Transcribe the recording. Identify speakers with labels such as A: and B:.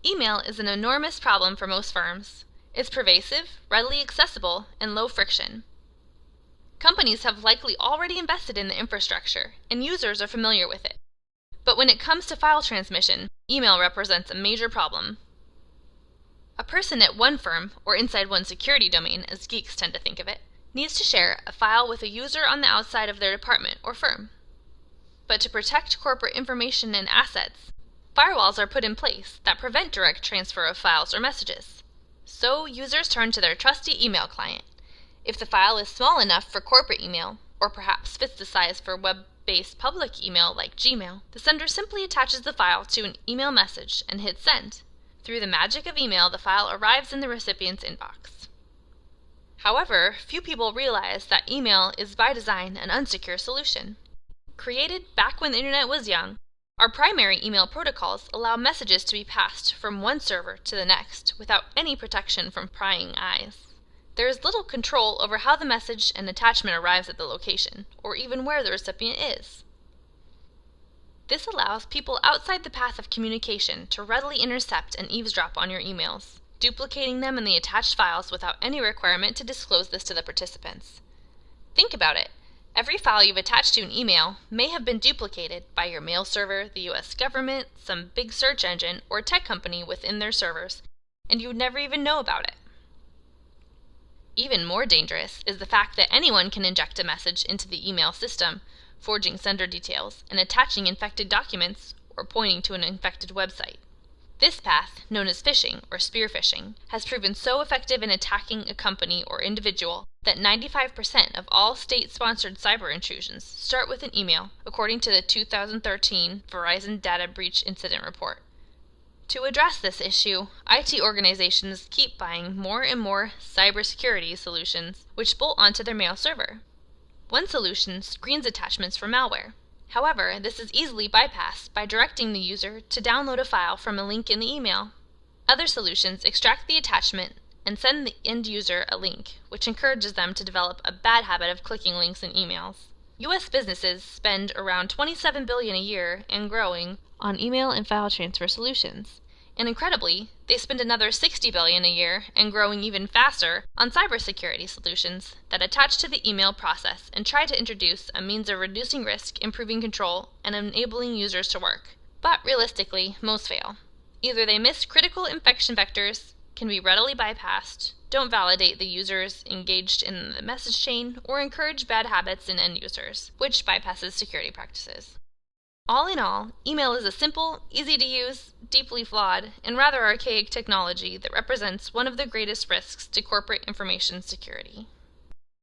A: Email is an enormous problem for most firms. It's pervasive, readily accessible, and low friction. Companies have likely already invested in the infrastructure, and users are familiar with it. But when it comes to file transmission, email represents a major problem. A person at one firm, or inside one security domain as geeks tend to think of it, needs to share a file with a user on the outside of their department or firm. But to protect corporate information and assets, firewalls are put in place that prevent direct transfer of files or messages. So users turn to their trusty email client. If the file is small enough for corporate email, or perhaps fits the size for web-based public email like Gmail, the sender simply attaches the file to an email message and hits send. Through the magic of email, the file arrives in the recipient's inbox. However, few people realize that email is by design an unsecure solution. Created back when the internet was young, our primary email protocols allow messages to be passed from one server to the next without any protection from prying eyes. There is little control over how the message and attachment arrives at the location, or even where the recipient is. This allows people outside the path of communication to readily intercept and eavesdrop on your emails, duplicating them in the attached files without any requirement to disclose this to the participants. Think about it. Every file you've attached to an email may have been duplicated by your mail server, the US government, some big search engine, or tech company within their servers, and you would never even know about it. Even more dangerous is the fact that anyone can inject a message into the email system, forging sender details, and attaching infected documents or pointing to an infected website. This path, known as phishing or spear phishing, has proven so effective in attacking a company or individual that 95% of all state-sponsored cyber intrusions start with an email, according to the 2013 Verizon Data Breach Incident Report. To address this issue, IT organizations keep buying more and more cybersecurity solutions which bolt onto their mail server. One solution screens attachments for malware. However, this is easily bypassed by directing the user to download a file from a link in the email. Other solutions extract the attachment and send the end user a link, which encourages them to develop a bad habit of clicking links in emails. U.S. businesses spend around $27 billion a year and growing on email and file transfer solutions. And incredibly, they spend another $60 billion a year and growing even faster on cybersecurity solutions that attach to the email process and try to introduce a means of reducing risk, improving control, and enabling users to work. But realistically, most fail. Either they miss critical infection vectors, can be readily bypassed, don't validate the users engaged in the message chain, or encourage bad habits in end users, which bypasses security practices. All in all, email is a simple, easy-to-use, deeply flawed, and rather archaic technology that represents one of the greatest risks to corporate information security.